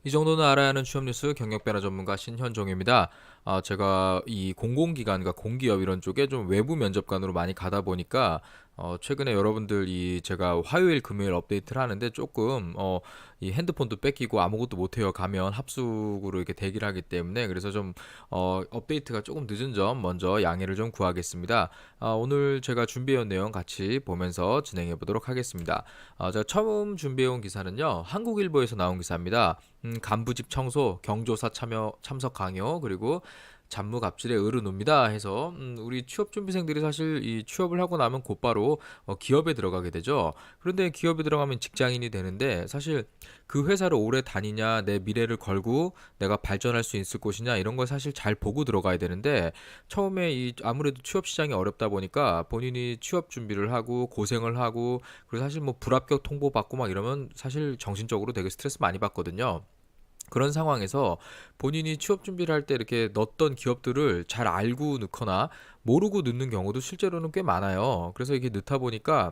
이 정도는 알아야 하는 취업 뉴스 경력 변화 전문가 신현종입니다. 제가 이 공공기관과 공기업 이런 쪽에 좀 외부 면접관으로 많이 가다 보니까 최근에 여러분들 이 제가 화요일 금요일 업데이트를 하는데 조금 이 핸드폰도 뺏기고 아무것도 못해요 가면 합숙으로 이렇게 대기를 하기 때문에 그래서 좀 업데이트가 조금 늦은 점 먼저 양해를 좀 구하겠습니다. 오늘 제가 준비해온 내용 같이 보면서 진행해 보도록 하겠습니다. 제가 처음 준비해온 기사는요 한국일보에서 나온 기사입니다. 간부집 청소, 경조사 참석 강요, 그리고 잡무 갑질에 으르놉니다 해서 우리 취업 준비생들이 사실 이 취업을 하고 나면 곧바로 기업에 들어가게 되죠. 그런데 기업에 들어가면 직장인이 되는데 사실 그 회사를 오래 다니냐, 내 미래를 걸고 내가 발전할 수 있을 곳이냐 이런 걸 사실 잘 보고 들어가야 되는데 처음에 이 아무래도 취업 시장이 어렵다 보니까 본인이 취업 준비를 하고 고생을 하고 그리고 사실 뭐 불합격 통보 받고 막 이러면 사실 정신적으로 되게 스트레스 많이 받거든요. 그런 상황에서 본인이 취업 준비를 할 때 이렇게 넣었던 기업들을 잘 알고 넣거나 모르고 넣는 경우도 실제로는 꽤 많아요. 그래서 이게 넣다 보니까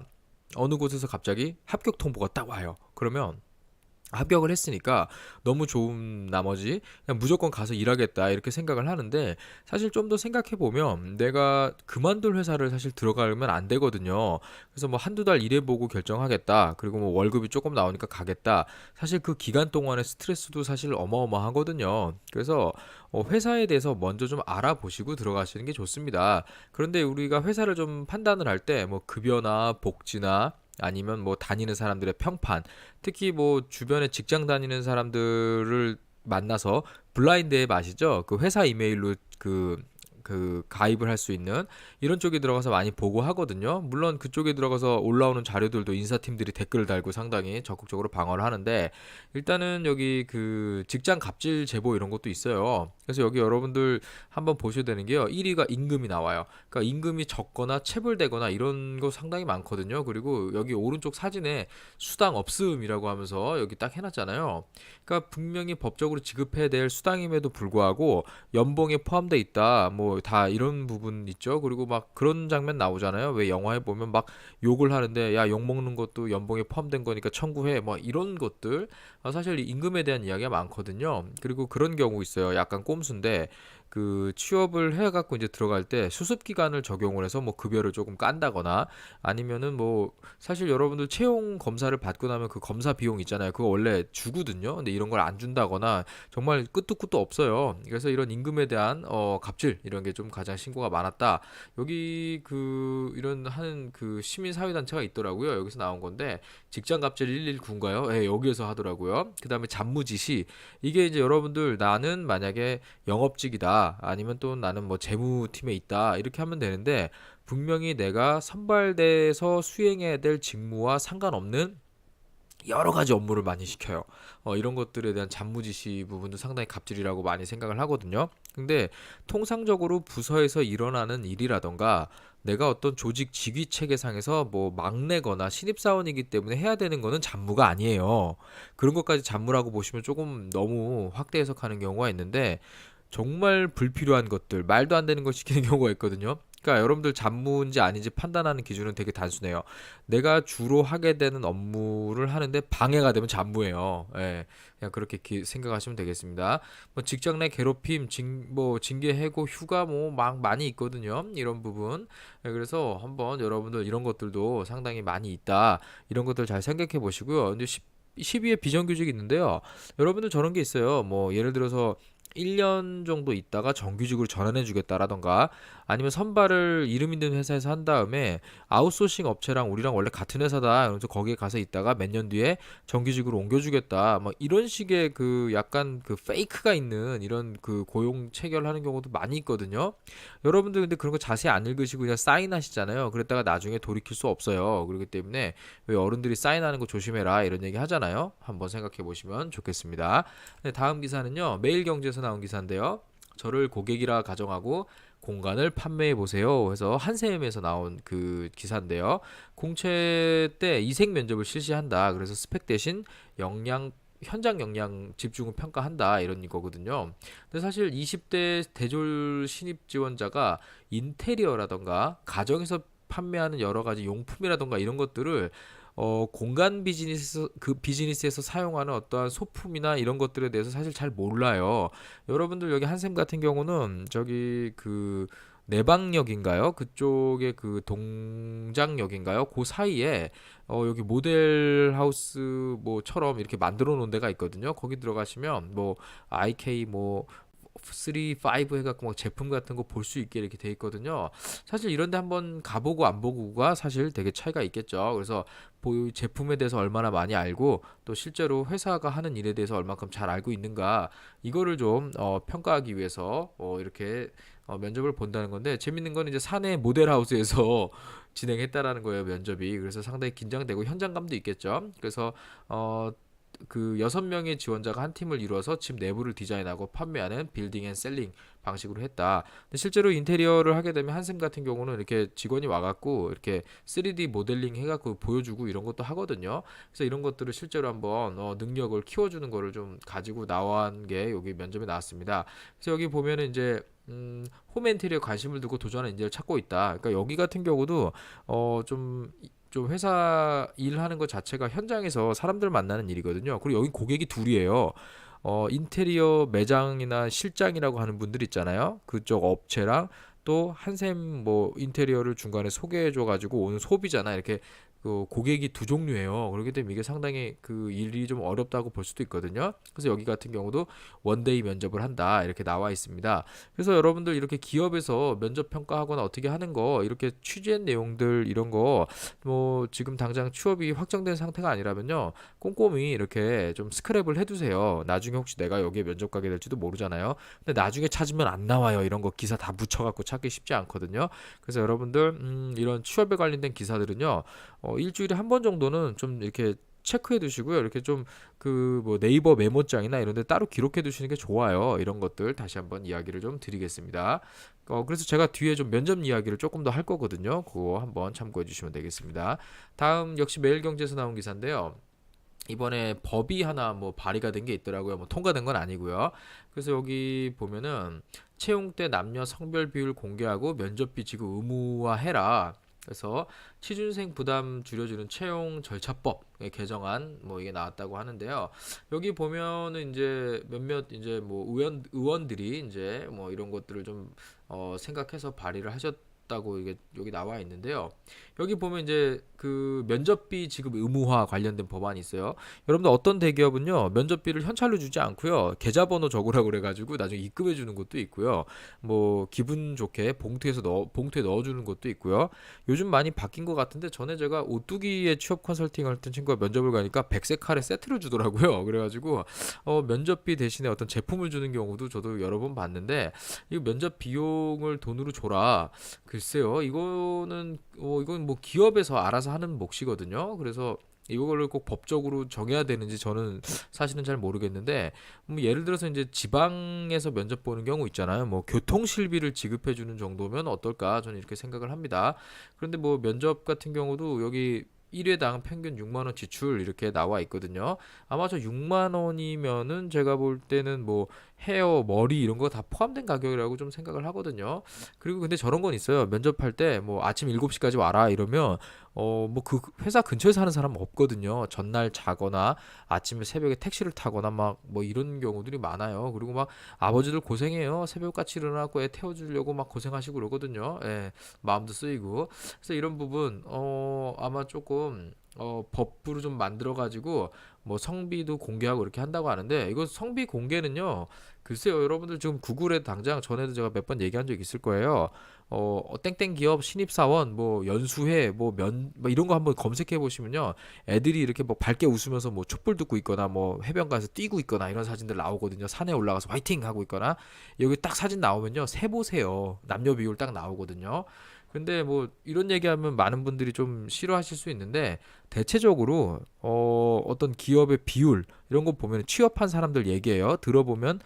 어느 곳에서 갑자기 합격 통보가 딱 와요. 그러면 합격을 했으니까 너무 좋은 나머지 그냥 무조건 가서 일하겠다 이렇게 생각을 하는데 사실 좀 더 생각해 보면 내가 그만둘 회사를 사실 들어가면 안 되거든요. 그래서 뭐 한두 달 일해보고 결정하겠다. 그리고 뭐 월급이 조금 나오니까 가겠다. 사실 그 기간 동안의 스트레스도 사실 어마어마하거든요. 그래서 회사에 대해서 먼저 좀 알아보시고 들어가시는 게 좋습니다. 그런데 우리가 회사를 좀 판단을 할 때 뭐 급여나 복지나 아니면 뭐 다니는 사람들의 평판, 특히 뭐 주변에 직장 다니는 사람들을 만나서 블라인드 앱 아시죠? 그 회사 이메일로 그 가입을 할 수 있는 이런 쪽에 들어가서 많이 보고 하거든요. 물론 그쪽에 들어가서 올라오는 자료들도 인사팀들이 댓글을 달고 상당히 적극적으로 방어를 하는데 일단은 여기 그 직장 갑질 제보 이런 것도 있어요. 그래서 여기 여러분들 한번 보셔야 되는 게요. 1위가 임금이 나와요. 그러니까 임금이 적거나 체불되거나 이런 거 상당히 많거든요. 그리고 여기 오른쪽 사진에 수당 없음이라고 하면서 여기 딱 해놨잖아요. 그러니까 분명히 법적으로 지급해야 될 수당임에도 불구하고 연봉에 포함돼 있다. 뭐 다 이런 부분 있죠. 그리고 막 그런 장면 나오잖아요. 왜 영화에 보면 막 욕을 하는데 야, 욕 먹는 것도 연봉에 포함된 거니까 청구해. 뭐 이런 것들. 사실 임금에 대한 이야기가 많거든요. 그리고 그런 경우 있어요. 약간 꼼수인데 그 취업을 해 갖고 이제 들어갈 때 수습 기간을 적용을 해서 뭐 급여를 조금 깐다거나 아니면은 뭐 사실 여러분들 채용 검사를 받고 나면 그 검사 비용 있잖아요. 그거 원래 주거든요. 근데 이런 걸 안 준다거나 정말 끝도 끝도 없어요. 그래서 이런 임금에 대한 갑질 이런 게 좀 가장 신고가 많았다. 여기 그 이런 하는 그 시민 사회 단체가 있더라고요. 여기서 나온 건데 직장 갑질 119인가요? 예, 여기에서 하더라고요. 그다음에 잡무지시 이게 이제 여러분들 나는 만약에 영업직이다 아니면 또 나는 뭐 재무팀에 있다 이렇게 하면 되는데 분명히 내가 선발돼서 수행해야 될 직무와 상관없는 여러 가지 업무를 많이 시켜요. 이런 것들에 대한 잡무지시 부분도 상당히 갑질이라고 많이 생각을 하거든요. 근데 통상적으로 부서에서 일어나는 일이라던가 내가 어떤 조직 직위 체계상에서 뭐 막내거나 신입사원이기 때문에 해야 되는 거는 잡무가 아니에요. 그런 것까지 잡무라고 보시면 조금 너무 확대 해석하는 경우가 있는데 정말 불필요한 것들, 말도 안 되는 걸 시키는 경우가 있거든요. 그러니까 여러분들 잡무인지 아닌지 판단하는 기준은 되게 단순해요. 내가 주로 하게 되는 업무를 하는데 방해가 되면 잡무예요. 예, 그냥 그렇게 생각하시면 되겠습니다. 뭐 직장 내 괴롭힘, 뭐 징계, 해고, 휴가 뭐 막 많이 있거든요. 이런 부분. 예, 그래서 한번 여러분들 이런 것들도 상당히 많이 있다. 이런 것들 잘 생각해 보시고요. 근데 12의 비정규직이 있는데요. 여러분들 저런 게 있어요. 뭐 예를 들어서 1년 정도 있다가 정규직으로 전환해 주겠다라던가 아니면 선발을 이름 있는 회사에서 한 다음에 아웃소싱 업체랑 우리랑 원래 같은 회사다. 그래서 거기에 가서 있다가 몇 년 뒤에 정규직으로 옮겨주겠다. 뭐 이런 식의 그 약간 그 페이크가 있는 이런 그 고용 체결하는 경우도 많이 있거든요. 여러분들 근데 그런 거 자세히 안 읽으시고 그냥 사인하시잖아요. 그랬다가 나중에 돌이킬 수 없어요. 그렇기 때문에 왜 어른들이 사인하는 거 조심해라 이런 얘기 하잖아요. 한번 생각해 보시면 좋겠습니다. 네, 다음 기사는요. 매일경제에서 나온 기사인데요. 저를 고객이라 가정하고 공간을 판매해 보세요. 해서 한샘에서 나온 그 기사인데요. 공채 때 이색 면접을 실시한다. 그래서 스펙 대신 역량 현장 역량 집중을 평가한다 이런 거거든요. 근데 사실 20대 대졸 신입 지원자가 인테리어라던가 가정에서 판매하는 여러 가지 용품이라던가 이런 것들을 공간 비즈니스에서 사용하는 어떠한 소품이나 이런 것들에 대해서 사실 잘 몰라요. 여러분들 여기 한샘 같은 경우는 저기 그 내방역인가요? 그쪽에 그 동장역인가요? 그 사이에 여기 모델 하우스 뭐처럼 이렇게 만들어 놓은 데가 있거든요. 거기 들어가시면 뭐 IK 뭐 3, 5 해갖고 막 제품 같은 거 볼 수 있게 이렇게 돼 있거든요. 사실 이런데 한번 가보고 안 보고가 사실 되게 차이가 있겠죠. 그래서 제품에 대해서 얼마나 많이 알고 또 실제로 회사가 하는 일에 대해서 얼마큼 잘 알고 있는가 이거를 좀 평가하기 위해서 이렇게 면접을 본다는 건데 재밌는 건 이제 사내 모델하우스에서 진행했다라는 거예요 면접이. 그래서 상당히 긴장되고 현장감도 있겠죠. 그래서 그 6명의 지원자가 한 팀을 이루어서 집 내부를 디자인하고 판매하는 빌딩 앤 셀링 방식으로 했다. 근데 실제로 인테리어를 하게 되면 한샘 같은 경우는 이렇게 직원이 와갖고 이렇게 3D 모델링 해갖고 보여주고 이런 것도 하거든요. 그래서 이런 것들을 실제로 한번 능력을 키워주는 거를 좀 가지고 나온 게 여기 면접에 나왔습니다. 그래서 여기 보면은 이제 홈 인테리어 관심을 두고 도전하는 인재를 찾고 있다. 그러니까 여기 같은 경우도 좀 회사 일하는 것 자체가 현장에서 사람들 만나는 일이거든요. 그리고 여기 고객이 둘이에요. 인테리어 매장이나 실장이라고 하는 분들 있잖아요. 그쪽 업체랑 또 한샘 뭐 인테리어를 중간에 소개해줘 가지고 오는 소비자나 이렇게 그 고객이 두 종류예요. 그렇기 때문에 이게 상당히 그 일이 좀 어렵다고 볼 수도 있거든요. 그래서 여기 같은 경우도 원데이 면접을 한다 이렇게 나와 있습니다. 그래서 여러분들 이렇게 기업에서 면접 평가하거나 어떻게 하는 거 이렇게 취재한 내용들 이런 거 뭐 지금 당장 취업이 확정된 상태가 아니라면요 꼼꼼히 이렇게 좀 스크랩을 해두세요. 나중에 혹시 내가 여기에 면접 가게 될지도 모르잖아요. 근데 나중에 찾으면 안 나와요. 이런 거 기사 다 묻혀갖고 찾기 쉽지 않거든요. 그래서 여러분들 이런 취업에 관련된 기사들은요 일주일에 한 번 정도는 좀 이렇게 체크해 두시고요. 이렇게 좀 그 뭐 네이버 메모장이나 이런 데 따로 기록해 두시는 게 좋아요. 이런 것들 다시 한번 이야기를 좀 드리겠습니다. 그래서 제가 뒤에 좀 면접 이야기를 조금 더 할 거거든요. 그거 한번 참고해 주시면 되겠습니다. 다음 역시 매일경제에서 나온 기사인데요. 이번에 법이 하나 뭐 발의가 된 게 있더라고요. 뭐 통과된 건 아니고요. 그래서 여기 보면은 채용 때 남녀 성별 비율 공개하고 면접비 지급 의무화해라. 그래서 취준생 부담 줄여주는 채용 절차법의 개정안 뭐 이게 나왔다고 하는데요. 여기 보면은 이제 몇몇 이제 뭐 의원들이 이제 뭐 이런 것들을 좀 생각해서 발의를 하셨다고 이게 여기 나와 있는데요. 여기 보면 이제 그 면접비 지급 의무화 관련된 법안이 있어요. 여러분들 어떤 대기업은요 면접비를 현찰로 주지 않고요 계좌번호 적으라고 그래가지고 나중에 입금해 주는 것도 있고요. 뭐 기분 좋게 봉투에 넣어주는 것도 있고요. 요즘 많이 바뀐 것 같은데 전에 제가 오뚜기에 취업 컨설팅 할 때 친구가 면접을 가니까 백색 카레 세트를 주더라고요. 그래가지고 면접비 대신에 어떤 제품을 주는 경우도 저도 여러 번 봤는데 이 면접 비용을 돈으로 줘라. 글쎄요, 이건 뭐 기업에서 알아서 하는 몫이거든요. 그래서 이거를 꼭 법적으로 정해야 되는지 저는 사실은 잘 모르겠는데 뭐 예를 들어서 이제 지방에서 면접 보는 경우 있잖아요. 뭐 교통실비를 지급해 주는 정도면 어떨까 저는 이렇게 생각을 합니다. 그런데 뭐 면접 같은 경우도 여기 1회당 평균 6만 원 지출 이렇게 나와 있거든요. 아마 저 6만 원이면은 제가 볼 때는 뭐 헤어, 머리 이런 거 다 포함된 가격이라고 좀 생각을 하거든요. 그리고 근데 저런 건 있어요. 면접할 때 뭐 아침 7시까지 와라 이러면 뭐 그 회사 근처에 사는 사람 없거든요. 전날 자거나 아침에 새벽에 택시를 타거나 막 뭐 이런 경우들이 많아요. 그리고 막 아버지들 고생해요. 새벽같이 일어나고 애 태워주려고 막 고생하시고 그러거든요. 예, 마음도 쓰이고. 그래서 이런 부분 아마 조금 법부로 좀 만들어 가지고 뭐 성비도 공개하고 이렇게 한다고 하는데 이거 성비 공개는요 글쎄요 여러분들 지금 구글에 당장 전에도 제가 몇 번 얘기한 적 있을 거예요. 땡땡 기업 신입사원 뭐 연수회 뭐 이런 거 한번 검색해 보시면요 애들이 이렇게 뭐 밝게 웃으면서 뭐 촛불 듣고 있거나 뭐 해변가에서 뛰고 있거나 이런 사진들 나오거든요. 산에 올라가서 화이팅 하고 있거나 여기 딱 사진 나오면요 세 보세요. 남녀 비율 딱 나오거든요. 근데 뭐 이런 얘기하면 많은 분들이 좀 싫어하실 수 있는데 대체적으로 어떤 기업의 비율 이런 거 보면 취업한 사람들 얘기예요. 들어보면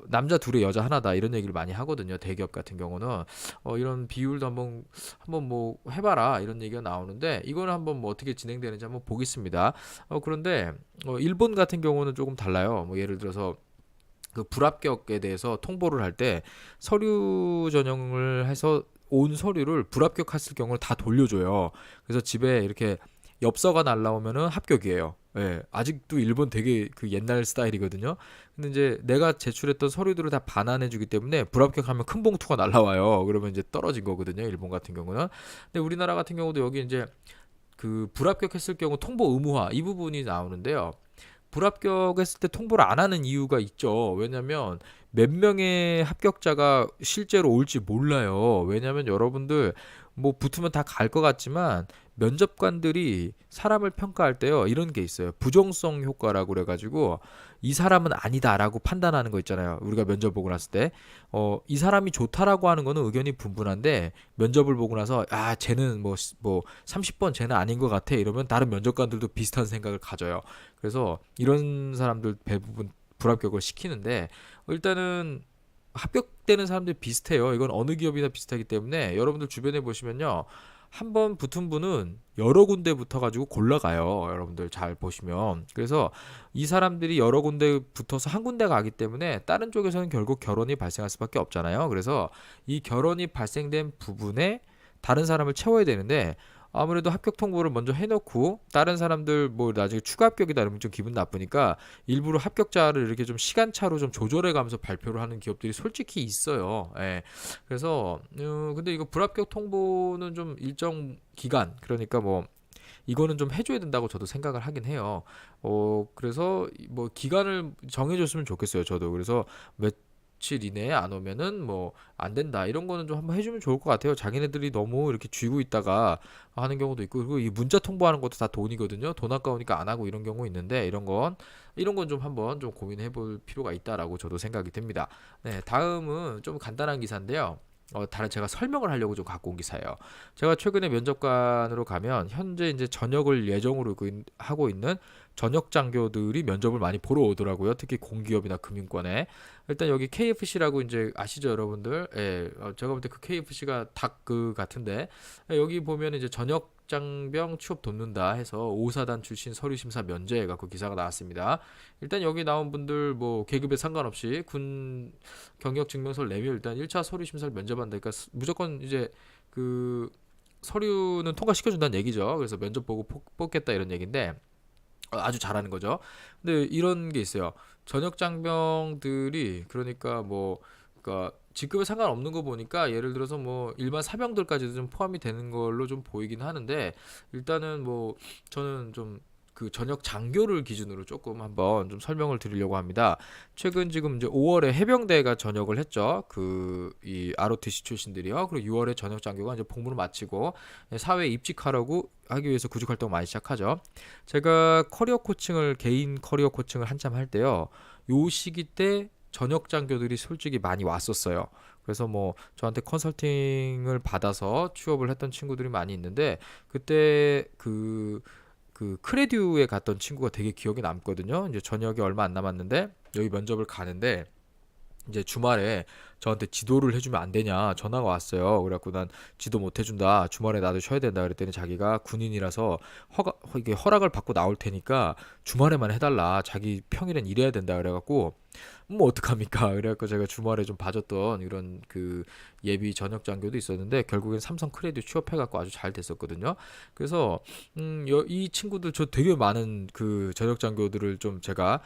남자 둘에 여자 하나다 이런 얘기를 많이 하거든요. 대기업 같은 경우는 이런 비율도 한번 뭐 해봐라 이런 얘기가 나오는데 이거는 한번 뭐 어떻게 진행되는지 한번 보겠습니다. 그런데 일본 같은 경우는 조금 달라요. 뭐 예를 들어서 그 불합격에 대해서 통보를 할 때 서류 전형을 해서 온 서류를 불합격했을 경우를 다 돌려줘요. 그래서 집에 이렇게 엽서가 날라오면은 합격이에요. 예, 아직도 일본 되게 그 옛날 스타일이거든요. 근데 이제 내가 제출했던 서류들을 다 반환해주기 때문에 불합격하면 큰 봉투가 날라와요. 그러면 이제 떨어진 거거든요. 일본 같은 경우는. 근데 우리나라 같은 경우도 여기 이제 그 불합격했을 경우 통보 의무화 이 부분이 나오는데요. 불합격했을 때 통보를 안 하는 이유가 있죠. 왜냐면 몇 명의 합격자가 실제로 올지 몰라요. 왜냐면 여러분들 뭐 붙으면 다 갈 것 같지만 면접관들이 사람을 평가할 때요. 이런 게 있어요. 부정성 효과라고 그래가지고 이 사람은 아니다라고 판단하는 거 있잖아요. 우리가 면접 보고 났을 때. 이 사람이 좋다라고 하는 거는 의견이 분분한데 면접을 보고 나서 쟤는 뭐 30번 쟤는 아닌 것 같아. 이러면 다른 면접관들도 비슷한 생각을 가져요. 그래서 이런 사람들 대부분 불합격을 시키는데 일단은 합격되는 사람들이 비슷해요. 이건 어느 기업이나 비슷하기 때문에 여러분들 주변에 보시면요. 한 번 붙은 분은 여러 군데 붙어가지고 골라가요. 여러분들 잘 보시면. 그래서 이 사람들이 여러 군데 붙어서 한 군데 가기 때문에 다른 쪽에서는 결국 결혼이 발생할 수밖에 없잖아요. 그래서 이 결혼이 발생된 부분에 다른 사람을 채워야 되는데 아무래도 합격 통보를 먼저 해놓고 다른 사람들 뭐 나중에 추가 합격이다 이러면 좀 기분 나쁘니까 일부러 합격자를 이렇게 좀 시간차로 좀 조절해 가면서 발표를 하는 기업들이 솔직히 있어요. 예. 그래서 근데 이거 불합격 통보는 좀 일정 기간 그러니까 뭐 이거는 좀 해줘야 된다고 저도 생각을 하긴 해요. 그래서 뭐 기간을 정해줬으면 좋겠어요. 저도 그래서 며칠 이내에 안 오면은 뭐 안 된다 이런 거는 좀 한번 해주면 좋을 것 같아요. 자기네들이 너무 이렇게 쥐고 있다가 하는 경우도 있고 그리고 이 문자 통보하는 것도 다 돈이거든요. 돈 아까우니까 안 하고 이런 경우 있는데 이런 건 좀 한번 좀 고민해 볼 필요가 있다라고 저도 생각이 듭니다. 네, 다음은 좀 간단한 기사인데요. 다른 제가 설명을 하려고 좀 갖고 온 기사예요. 제가 최근에 면접관으로 가면 현재 이제 전역을 예정으로 하고 있는 전역 장교들이 면접을 많이 보러 오더라고요. 특히 공기업이나 금융권에. 일단 여기 KFC라고 이제 아시죠, 여러분들? 예, 제가 볼 때 그 KFC가 닭 그 같은데 여기 보면 이제 전역 장병 취업 돕는다 해서 5사단 출신 서류심사 면제 갖고 기사가 나왔습니다. 일단 여기 나온 분들 뭐 계급에 상관없이 군 경력 증명서를 내면 일단 1차 서류 심사를 면접한다. 그러니까 무조건 이제 그 서류는 통과시켜준다는 얘기죠. 그래서 면접 보고 뽑겠다 이런 얘기인데 아주 잘하는 거죠. 근데 이런 게 있어요. 전역 장병들이 그러니까 뭐 그러니까 직급에 상관없는 거 보니까 예를 들어서 뭐 일반 사병들까지도 좀 포함이 되는 걸로 좀 보이긴 하는데 일단은 뭐 저는 좀 그 전역 장교를 기준으로 조금 한번 좀 설명을 드리려고 합니다. 최근 지금 이제 5월에 해병대가 전역을 했죠. 그 이 ROTC 출신들이요. 그리고 6월에 전역 장교가 이제 복무를 마치고 사회에 입직하려고 하기 위해서 구직 활동 많이 시작하죠. 제가 개인 커리어 코칭을 한참 할 때요. 요 시기 때 전역 장교들이 솔직히 많이 왔었어요. 그래서 뭐 저한테 컨설팅을 받아서 취업을 했던 친구들이 많이 있는데 그때 그 크레듀에 갔던 친구가 되게 기억에 남거든요. 이제 전역이 얼마 안 남았는데 여기 면접을 가는데 이제 주말에 저한테 지도를 해주면 안 되냐 전화가 왔어요. 그래갖고 난 지도 못 해준다. 주말에 나도 쉬어야 된다. 그랬더니 자기가 군인이라서 이게 허락을 받고 나올 테니까 주말에만 해달라. 자기 평일엔 일해야 된다. 그래갖고 뭐 어떡합니까? 그래갖고 제가 주말에 좀 봐줬던 이런 그 예비 전역 장교도 있었는데 결국엔 삼성 크레딧 취업해갖고 아주 잘 됐었거든요. 그래서 이 친구들 저 되게 많은 그 전역 장교들을 좀 제가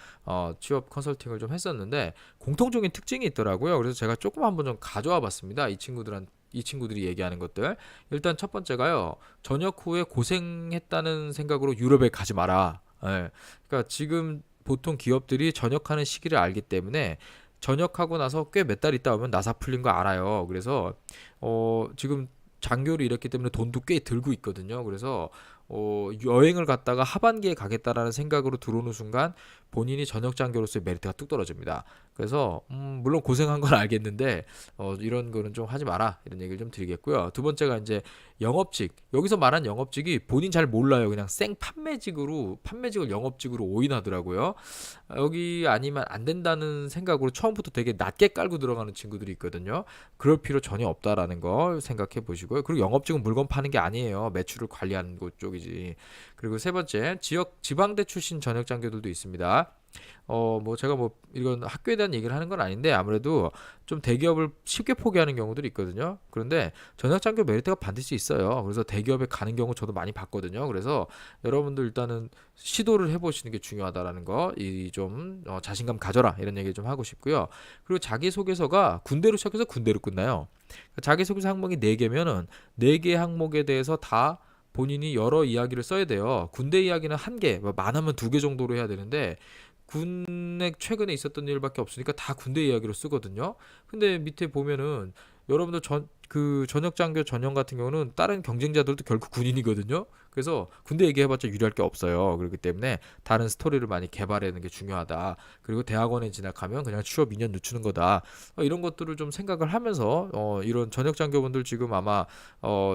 취업 컨설팅을 좀 했었는데 공통적인 특징이 있더라고요. 그래서 제가 조금 한번 좀 가져와 봤습니다. 이 친구들이 얘기하는 것들. 일단 첫 번째가요. 전역 후에 고생했다는 생각으로 유럽에 가지 마라. 예. 그러니까 지금 보통 기업들이 전역하는 시기를 알기 때문에 전역하고 나서 꽤 몇 달 있다 오면 나사 풀린 거 알아요. 그래서 지금 장교를 일했기 때문에 돈도 꽤 들고 있거든요. 그래서 여행을 갔다가 하반기에 가겠다라는 생각으로 들어오는 순간 본인이 전역 장교로서의 메리트가 뚝 떨어집니다. 그래서 물론 고생한 건 알겠는데 이런 거는 좀 하지 마라 이런 얘기를 좀 드리겠고요. 두 번째가 이제 영업직 여기서 말한 영업직이 본인 잘 몰라요. 그냥 생 판매직을 영업직으로 오인하더라고요. 여기 아니면 안 된다는 생각으로 처음부터 되게 낮게 깔고 들어가는 친구들이 있거든요. 그럴 필요 전혀 없다라는 거 생각해 보시고요. 그리고 영업직은 물건 파는 게 아니에요. 매출을 관리하는 곳 쪽이지. 그리고 세 번째 지방대 출신 전역 장교들도 있습니다. 뭐 제가 뭐 이건 학교에 대한 얘기를 하는 건 아닌데 아무래도 좀 대기업을 쉽게 포기하는 경우들이 있거든요. 그런데 전역 장교 메리트가 반드시 있어요. 그래서 대기업에 가는 경우 저도 많이 봤거든요. 그래서 여러분들 일단은 시도를 해보시는 게 중요하다라는 거, 이 좀 자신감 가져라 이런 얘기 좀 하고 싶고요. 그리고 자기소개서가 군대로 시작해서 군대로 끝나요. 자기소개서 항목이 4개면은 4개 항목에 대해서 다 본인이 여러 이야기를 써야 돼요. 군대 이야기는 1개, 뭐 많으면 2개 정도로 해야 되는데 군에 최근에 있었던 일밖에 없으니까 다 군대 이야기로 쓰거든요. 근데 밑에 보면은 여러분들 그 전역 장교 전형 같은 경우는 다른 경쟁자들도 결국 군인이거든요. 그래서 군대 얘기해봤자 유리할 게 없어요. 그렇기 때문에 다른 스토리를 많이 개발하는 게 중요하다. 그리고 대학원에 진학하면 그냥 취업 2년 늦추는 거다. 이런 것들을 좀 생각을 하면서 이런 전역 장교분들 지금 아마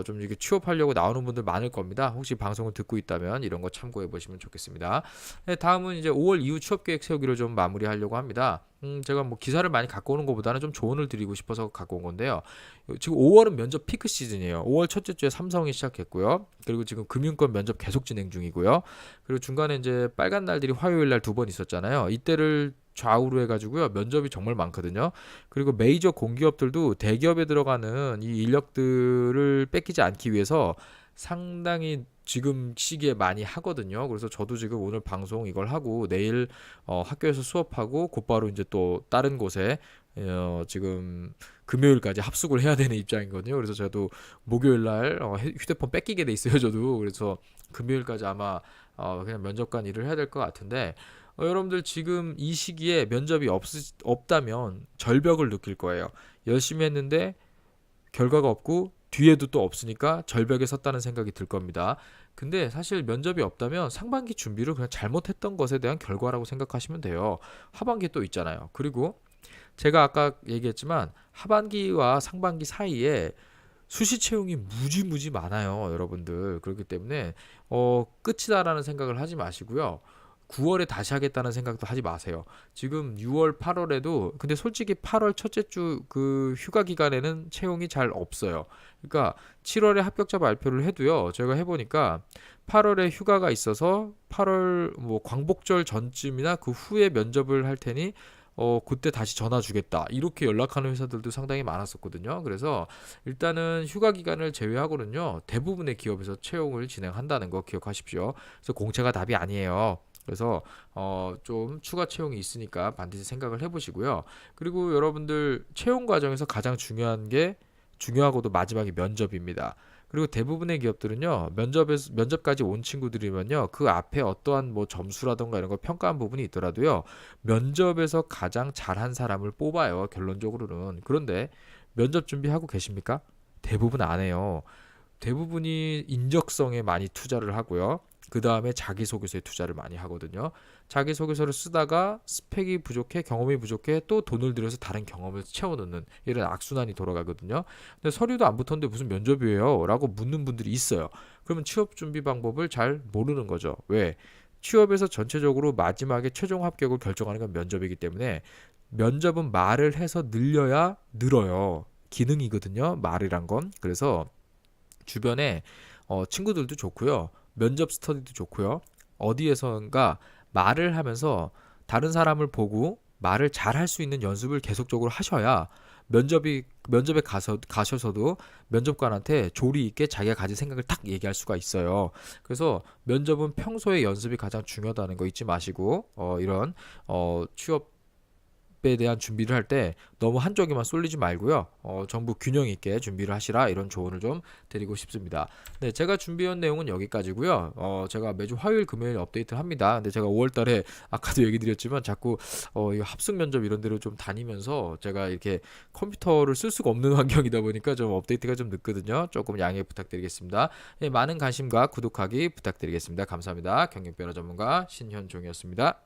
좀 이렇게 취업하려고 나오는 분들 많을 겁니다. 혹시 방송을 듣고 있다면 이런 거 참고해 보시면 좋겠습니다. 네, 다음은 이제 5월 이후 취업 계획 세우기를 좀 마무리하려고 합니다. 제가 뭐 기사를 많이 갖고 오는 것보다는 좀 조언을 드리고 싶어서 갖고 온 건데요. 지금 5월은 면접 피크 시즌이에요. 5월 첫째 주에 삼성이 시작했고요. 그리고 지금 금융권 면접 계속 진행 중이고요. 그리고 중간에 이제 빨간 날들이 화요일 날 2번 있었잖아요. 이때를 좌우로 해가지고요. 면접이 정말 많거든요. 그리고 메이저 공기업들도 대기업에 들어가는 이 인력들을 뺏기지 않기 위해서 상당히 지금 시기에 많이 하거든요. 그래서 저도 지금 오늘 방송 이걸 하고 내일 학교에서 수업하고 곧바로 이제 또 다른 곳에 지금 금요일까지 합숙을 해야 되는 입장이거든요. 그래서 저도 목요일 날 휴대폰 뺏기게 돼 있어요. 저도 그래서 금요일까지 아마 그냥 면접관 일을 해야 될 것 같은데 여러분들 지금 이 시기에 면접이 없다면 절벽을 느낄 거예요. 열심히 했는데 결과가 없고 뒤에도 또 없으니까 절벽에 섰다는 생각이 들 겁니다. 근데 사실 면접이 없다면 상반기 준비를 그냥 잘못했던 것에 대한 결과라고 생각하시면 돼요. 하반기 또 있잖아요. 그리고 제가 아까 얘기했지만 하반기와 상반기 사이에 수시 채용이 무지무지 많아요, 여러분들. 그렇기 때문에 끝이다라는 생각을 하지 마시고요. 9월에 다시 하겠다는 생각도 하지 마세요. 지금 6월, 8월에도 근데 솔직히 8월 첫째 주 그 휴가 기간에는 채용이 잘 없어요. 그러니까 7월에 합격자 발표를 해도요. 제가 해보니까 8월에 휴가가 있어서 8월 뭐 광복절 전쯤이나 그 후에 면접을 할 테니 그때 다시 전화 주겠다. 이렇게 연락하는 회사들도 상당히 많았었거든요. 그래서 일단은 휴가 기간을 제외하고는요. 대부분의 기업에서 채용을 진행한다는 거 기억하십시오. 그래서 공채가 답이 아니에요. 그래서 좀 추가 채용이 있으니까 반드시 생각을 해보시고요. 그리고 여러분들 채용 과정에서 가장 중요한 게 중요하고도 마지막이 면접입니다. 그리고 대부분의 기업들은요 면접까지 온 친구들이면요 그 앞에 어떠한 뭐 점수라던가 이런 거 평가한 부분이 있더라도요 면접에서 가장 잘한 사람을 뽑아요 결론적으로는. 그런데 면접 준비하고 계십니까? 대부분 안 해요. 대부분이 인적성에 많이 투자를 하고요. 그 다음에 자기소개서에 투자를 많이 하거든요. 자기소개서를 쓰다가 스펙이 부족해, 경험이 부족해, 또 돈을 들여서 다른 경험을 채워넣는 이런 악순환이 돌아가거든요. 근데 서류도 안 붙었는데 무슨 면접이에요? 라고 묻는 분들이 있어요. 그러면 취업 준비 방법을 잘 모르는 거죠. 왜? 취업에서 전체적으로 마지막에 최종 합격을 결정하는 건 면접이기 때문에 면접은 말을 해서 늘려야 늘어요. 기능이거든요. 말이란 건. 그래서 주변에 친구들도 좋고요. 면접 스터디도 좋고요. 어디에선가 말을 하면서 다른 사람을 보고 말을 잘 할 수 있는 연습을 계속적으로 하셔야 면접에 가셔서도 면접관한테 조리 있게 자기가 가진 생각을 딱 얘기할 수가 있어요. 그래서 면접은 평소에 연습이 가장 중요하다는 거 잊지 마시고 이런 취업 에 대한 준비를 할 때 너무 한쪽에만 쏠리지 말고요. 전부 균형 있게 준비를 하시라 이런 조언을 좀 드리고 싶습니다. 네, 제가 준비한 내용은 여기까지고요. 제가 매주 화요일, 금요일 업데이트를 합니다. 근데 제가 5월 달에 아까도 얘기 드렸지만 자꾸 이 합숙 면접 이런 데로 좀 다니면서 제가 이렇게 컴퓨터를 쓸 수가 없는 환경이다 보니까 좀 업데이트가 좀 늦거든요. 조금 양해 부탁드리겠습니다. 네, 많은 관심과 구독하기 부탁드리겠습니다. 감사합니다. 경력변화 전문가 신현종이었습니다.